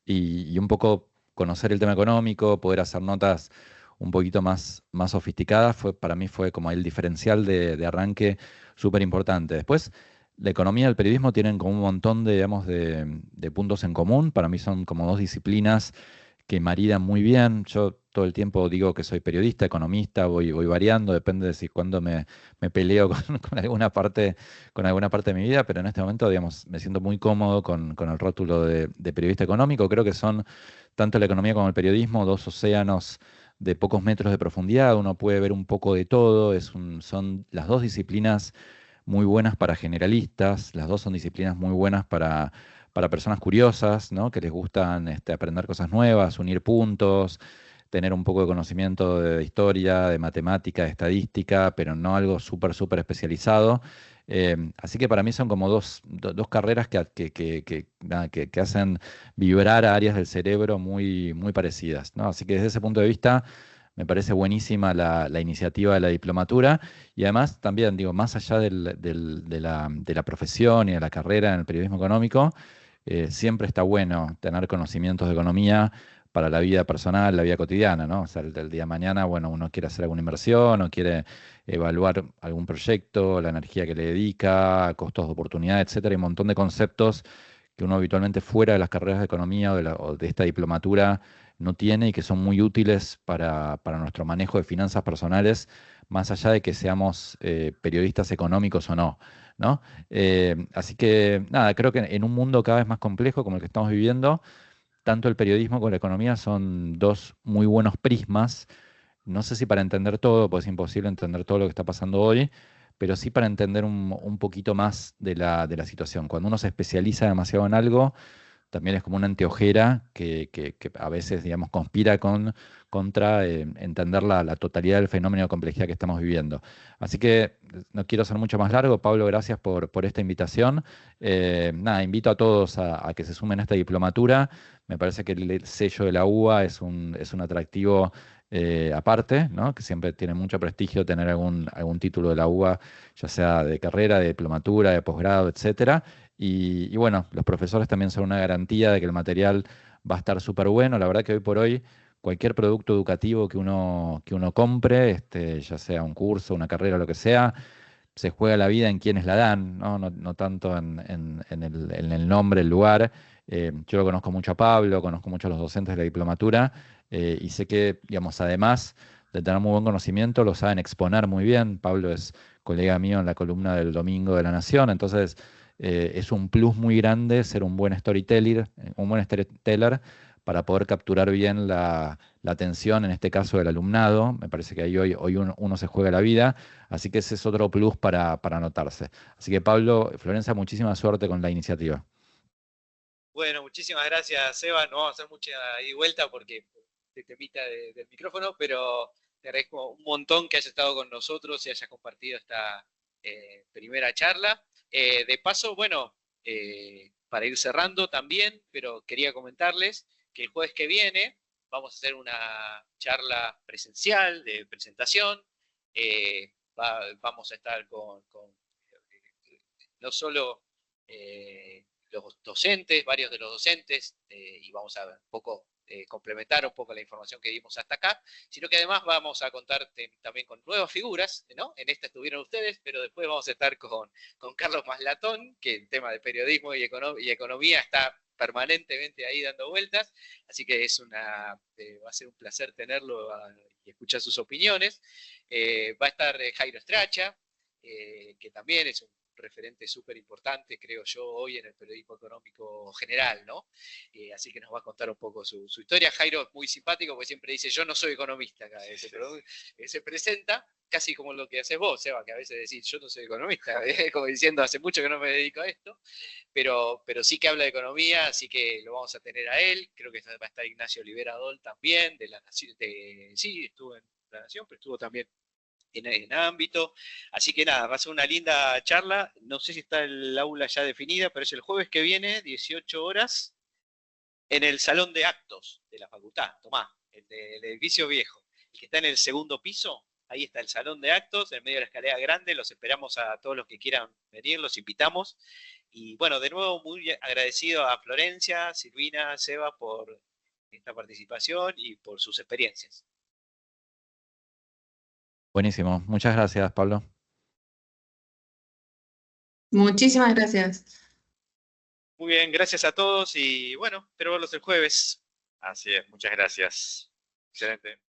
Y un poco conocer el tema económico, poder hacer notas un poquito más sofisticadas, para mí fue como el diferencial de arranque súper importante. Después, la economía y el periodismo tienen como un montón digamos, de puntos en común. Para mí son como dos disciplinas que maridan muy bien. Yo todo el tiempo digo que soy periodista, economista, voy variando, depende de si cuando me peleo con alguna parte de mi vida, pero en este momento, digamos, me siento muy cómodo con el rótulo de periodista económico. Creo que son tanto la economía como el periodismo dos océanos de pocos metros de profundidad, uno puede ver un poco de todo, son las dos disciplinas muy buenas para generalistas, las dos son disciplinas muy buenas para personas curiosas, ¿no? Que les gustan aprender cosas nuevas, unir puntos, tener un poco de conocimiento de historia, de matemática, de estadística, pero no algo súper especializado. Así que para mí son como dos carreras que hacen vibrar a áreas del cerebro muy parecidas, ¿no? Así que desde ese punto de vista me parece buenísima la iniciativa de la diplomatura y además también, digo, más allá de la profesión y de la carrera en el periodismo económico, siempre está bueno tener conocimientos de economía para la vida personal, la vida cotidiana, ¿no? O sea, el día de mañana, bueno, uno quiere hacer alguna inversión o quiere evaluar algún proyecto, la energía que le dedica, costos de oportunidad, etcétera, y un montón de conceptos que uno habitualmente fuera de las carreras de economía o de esta diplomatura no tiene y que son muy útiles para nuestro manejo de finanzas personales, más allá de que seamos periodistas económicos o no, ¿no? Así que, nada, creo que en un mundo cada vez más complejo como el que estamos viviendo, tanto el periodismo como la economía son dos muy buenos prismas. No sé si para entender todo, pues es imposible entender todo lo que está pasando hoy, pero sí para entender un poquito más de la situación. Cuando uno se especializa demasiado en algo, también es como una anteojera que a veces, digamos, conspira contra entender la totalidad del fenómeno de complejidad que estamos viviendo. Así que no quiero ser mucho más largo. Pablo, gracias por esta invitación. Nada, invito a todos a que se sumen a esta diplomatura. Me parece que el sello de la UBA es un atractivo aparte, ¿no? Que siempre tiene mucho prestigio tener algún título de la UBA, ya sea de carrera, de diplomatura, de posgrado, etcétera. Y bueno, los profesores también son una garantía de que el material va a estar súper bueno. La verdad que hoy por hoy cualquier producto educativo que uno compre, ya sea un curso, una carrera, lo que sea, se juega la vida en quienes la dan, ¿no? No tanto en el nombre, el lugar. Yo lo conozco mucho a Pablo, conozco mucho a los docentes de la diplomatura, y sé que, digamos, además de tener muy buen conocimiento, lo saben exponer muy bien. Pablo es colega mío en la columna del Domingo de la Nación, entonces es un plus muy grande ser un buen storyteller para poder capturar bien la atención, en este caso del alumnado. Me parece que ahí hoy uno se juega la vida, así que ese es otro plus para anotarse. Así que Pablo, Florencia, muchísima suerte con la iniciativa. Bueno, muchísimas gracias, Seba. No vamos a hacer mucha ida y vuelta porque te temita del micrófono, pero te agradezco un montón que hayas estado con nosotros y hayas compartido esta primera charla. De paso, bueno, para ir cerrando también, pero quería comentarles que el jueves que viene vamos a hacer una charla presencial de presentación. Vamos a estar con no solo los docentes, varios de los docentes, y vamos a un poco complementar un poco la información que dimos hasta acá, sino que además vamos a contar también con nuevas figuras, ¿no? En esta estuvieron ustedes, pero después vamos a estar con Carlos Maslatón, que el tema de periodismo y economía está permanentemente ahí dando vueltas, así que va a ser un placer tenerlo y escuchar sus opiniones. Va a estar Jairo Stracha, que también es un referente súper importante, creo yo, hoy en el periodismo económico general, ¿no? Así que nos va a contar un poco su historia. Jairo es muy simpático porque siempre dice, yo no soy economista, se presenta casi como lo que haces vos, Seba, que a veces decís, yo no soy economista, como diciendo, hace mucho que no me dedico a esto, pero sí que habla de economía, así que lo vamos a tener a él. Creo que va a estar Ignacio Olivera Dol también, de La Nación, sí, estuvo en La Nación, pero estuvo también en ámbito. Así que nada, va a ser una linda charla. No sé si está el aula ya definida, pero es el jueves que viene, 18 horas, en el salón de actos de la facultad. Tomá, el del edificio viejo. El que está en el segundo piso, ahí está el salón de actos, en medio de la escalera grande. Los esperamos a todos los que quieran venir, los invitamos. Y bueno, de nuevo, muy agradecido a Florencia, Silvina, Seba por esta participación y por sus experiencias. Buenísimo. Muchas gracias, Pablo. Muchísimas gracias. Muy bien, gracias a todos y bueno, espero verlos el jueves. Así es, muchas gracias. Excelente.